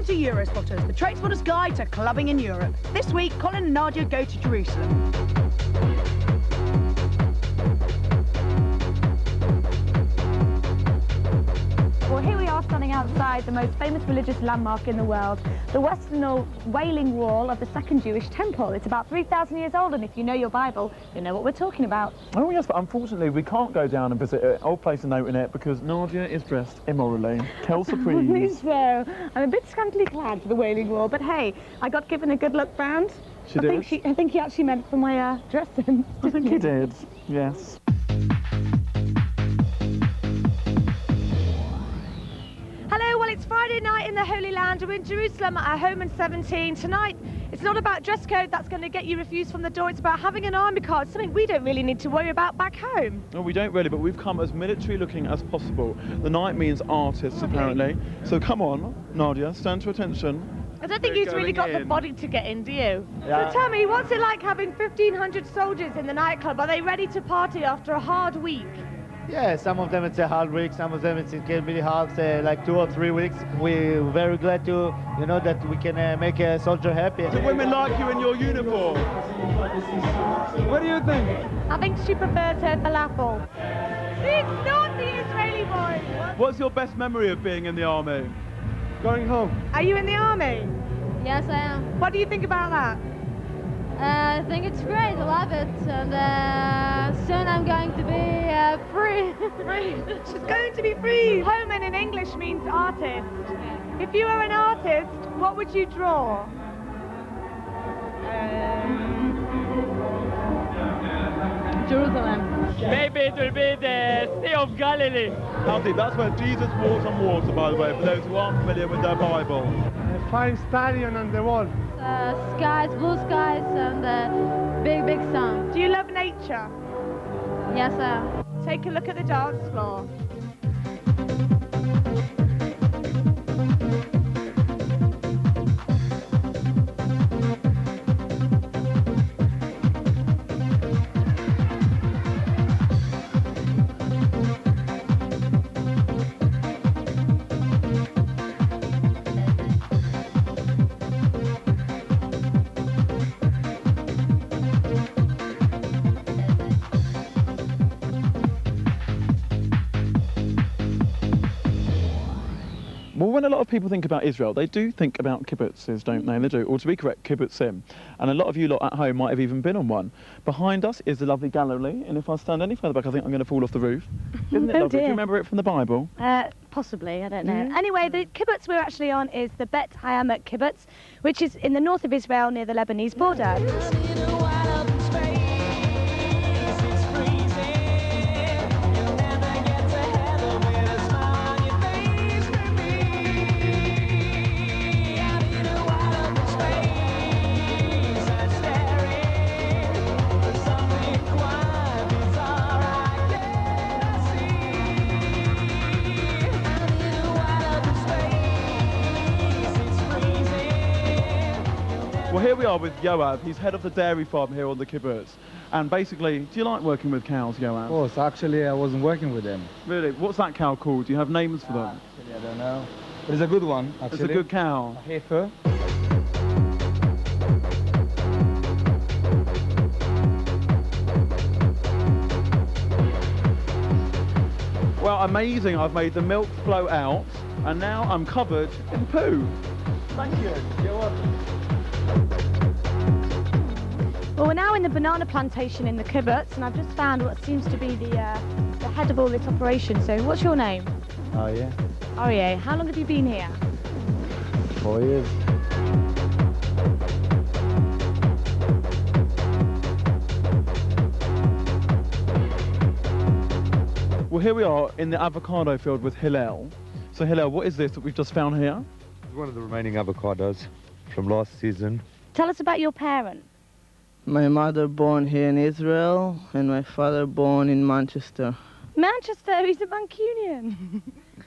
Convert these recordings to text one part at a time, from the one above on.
to Eurospotters, the Trainspotters Guide to Clubbing in Europe. This week, Colin and Nadia go to Jerusalem. Well, here we are standing outside the most famous religious landmark in the world, the Western Wailing Wall of the Second Jewish Temple. It's about 3,000 years old, and if you know your Bible, you know what we're talking about. Oh yes, but unfortunately we can't go down and visit it or place a note in it because Nadia is dressed immorally. Tell surprise. So, I'm a bit scantily clad for the Wailing Wall, but hey, I got given a good look round. She did? I think he actually meant for my dress sense. I think he did, yes. Hello, well, it's Friday night in the Holy Land. We're in Jerusalem at our home in 17. Tonight, it's not about dress code that's going to get you refused from the door. It's about having an army card, something we don't really need to worry about back home. No, we don't really, but we've come as military looking as possible. The night means artists, apparently. So come on, Nadia, stand to attention. I don't think he's really got the body to get in, do you? Yeah. So tell me, what's it like having 1,500 soldiers in the nightclub? Are they ready to party after a hard week? Yeah, some of them it's a hard week, some of them it can be hard, like 2 or 3 weeks. We're very glad to, that we can make a soldier happy. Do women like you in your uniform? What do you think? I think she prefers her falafel. It's not the Israeli boy. What's your best memory of being in the army? Going home. Are you in the army? Yes, I am. What do you think about that? I think it's great. I love it. And soon I'm going to be free. She's going to be free. Homan in English means artist. If you were an artist, what would you draw? Jerusalem. Maybe it will be the Sea of Galilee. Andy, that's where Jesus walks on water, by the way, for those who aren't familiar with their Bible. A fine stallion on the wall. Skies, blue skies, and big, big sun. Do you love nature? Yes, I am. Take a look at the dance floor. Well, when a lot of people think about Israel, they do think about kibbutzes, don't they? They do, or to be correct, kibbutzim. And a lot of you lot at home might have even been on one. Behind us is the lovely gallery, and if I stand any further back, I think I'm going to fall off the roof. Isn't it Oh, lovely? dear. Do you remember it from the Bible? Possibly, I don't know. Anyway, the kibbutz we're actually on is the Bet Hayamet kibbutz, which is in the north of Israel near the Lebanese border. Well, here we are with Yoav. He's head of the dairy farm here on the kibbutz. And basically, do you like working with cows, Yoav? Of course, actually I wasn't working with them. Really? What's that cow called? Do you have names for them? Actually, I don't know. But it's a good one, actually. It's a good cow. A heifer. Well, amazing. I've made the milk flow out, and now I'm covered in poo. Thank you. You're welcome. Well, we're now in the banana plantation in the kibbutz, and I've just found what seems to be the head of all this operation. So, what's your name? Oh yeah. Aryeh. How long have you been here? 4 years. Well, here we are in the avocado field with Hillel. So, Hillel, what is this that we've just found here? It's one of the remaining avocados from last season. Tell us about your parent. My mother born here in Israel and my father born in Manchester. Manchester, he's a Mancunian.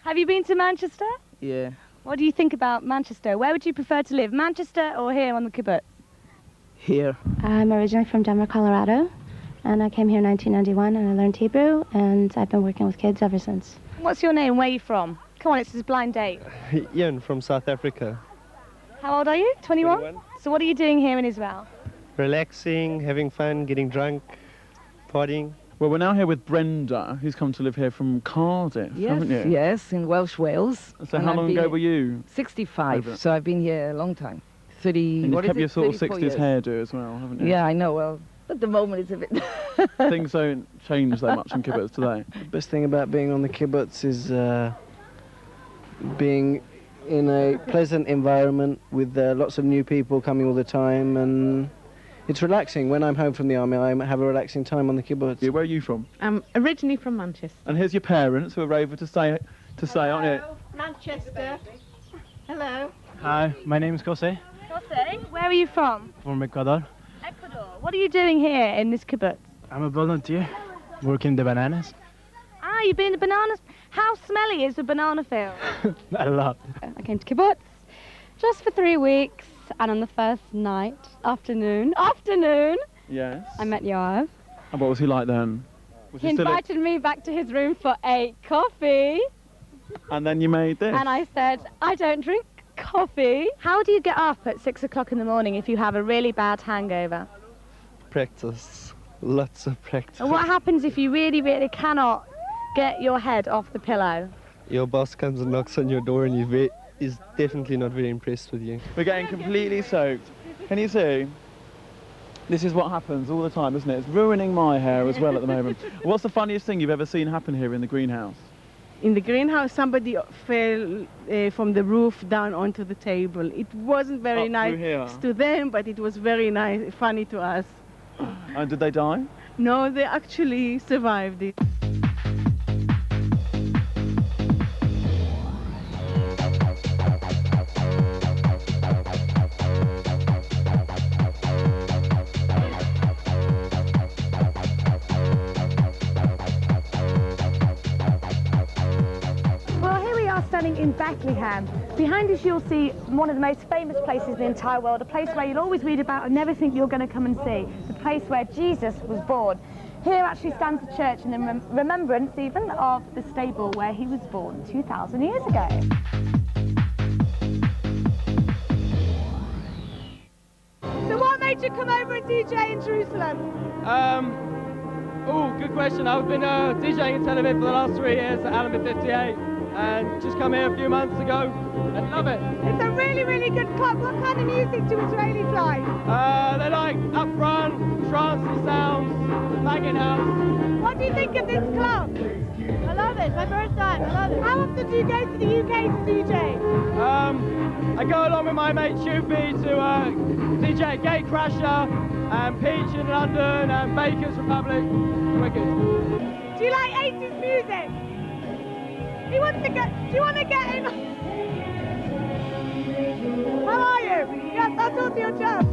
Have you been to Manchester? Yeah. What do you think about Manchester? Where would you prefer to live, Manchester or here on the kibbutz? Here. I'm originally from Denver, Colorado, and I came here in 1991 and I learned Hebrew, and I've been working with kids ever since. What's your name? Where are you from? Come on, it's a blind date. Ian from South Africa. How old are you? 21? 21. So what are you doing here in Israel? Relaxing, having fun, getting drunk, partying. Well, we're now here with Brenda, who's come to live here from Cardiff, haven't you? Yes, in Welsh Wales. So how long ago were you? 65, so I've been here a long time. 30, And what you've kept is it, your sort of 34 60s years. hairdo as well, haven't you? Yeah, I know, well, at the moment it's a bit... Things don't change that much in kibbutz today. The best thing about being on the kibbutz is being in a pleasant environment with lots of new people coming all the time, and it's relaxing. When I'm home from the army, I have a relaxing time on the kibbutz. Yeah, where are you from? I'm originally from Manchester. And here's your parents who are able to say, aren't you? Manchester. Hello. Hi, my name is Jose Jose, where are you from? from Ecuador. Ecuador. What are you doing here in this kibbutz? I'm a volunteer working the bananas. Ah, you've been in the bananas. How smelly is the banana field? A lot. I came to kibbutz just for 3 weeks, and on the first afternoon, Yes. I met Yoav. And what was he like then? Was He still invited me back to his room for a coffee, And then you made this. and I said, I don't drink coffee. How do you get up at 6 o'clock in the morning if you have a really bad hangover? Practice. Lots of practice. And what happens if you really, really cannot get your head off the pillow? Your boss comes and knocks on your door and is definitely not very impressed with you. We're getting completely soaked. Can you see? This is what happens all the time, isn't it? It's ruining my hair as well at the moment. What's the funniest thing you've ever seen happen here in the greenhouse? In the greenhouse, somebody fell from the roof down onto the table. It wasn't very Up nice through here? to them, but it was very nice, funny to us. And did they die? No, they actually survived it. Standing in Bethlehem. Behind us you'll see one of the most famous places in the entire world, a place where you'll always read about and never think you're going to come and see, the place where Jesus was born. Here actually stands the church in remembrance even of the stable where he was born 2,000 years ago. So what made you come over and DJ in Jerusalem? Good question. I've been DJing in Tel Aviv for the last 3 years at Alameda 58. And just come here a few months ago and love it. It's a really, really good club. What kind of music do Israelis like? They like up front, trancey sounds, banging house. What do you think of this club? I love it. It's my first time. I love it. How often do you go to the UK to DJ? I go along with my mate Shufi to DJ Gatecrasher and Peach in London and Baker's Republic. Wicked. Do you like 80s music? He wants to get. Do you want to get in? How are you? Yes, I'll talk to your job.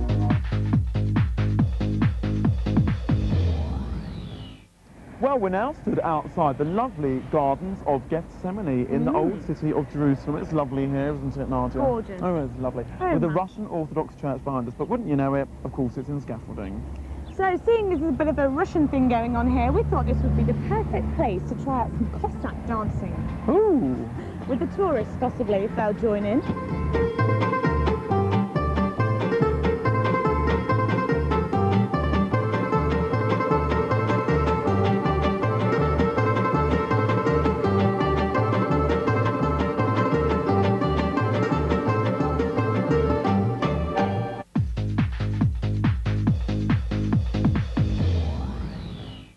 Well, we're now stood outside the lovely gardens of Gethsemane in the old city of Jerusalem. It's lovely here, isn't it, Nadia? Gorgeous. Oh, it's lovely. With the Russian Orthodox Church behind us, but wouldn't you know it, of course, it's in scaffolding. So, seeing there's a bit of a Russian thing going on here, we thought this would be the perfect place to try out some Cossack dancing. Ooh! With the tourists, possibly, if they'll join in.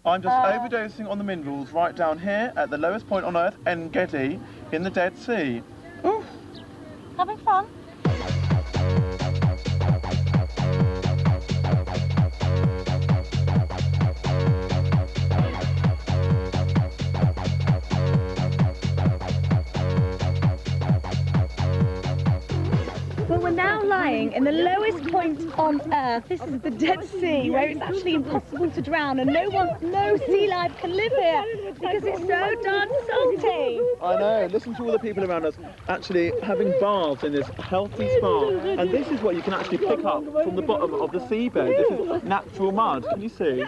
I'm just overdosing on the minerals right down here at the lowest point on Earth, En Gedi, in the Dead Sea. Ooh. Having fun? Well, we're now lying in the lowest point on Earth. This is the Dead Sea, where it's actually impossible to drown, and no sea life can live here because it's so darn salty. I know, listen to all the people around us actually having baths in this healthy spa. And this is what you can actually pick up from the bottom of the seabed. This is natural mud, can you see?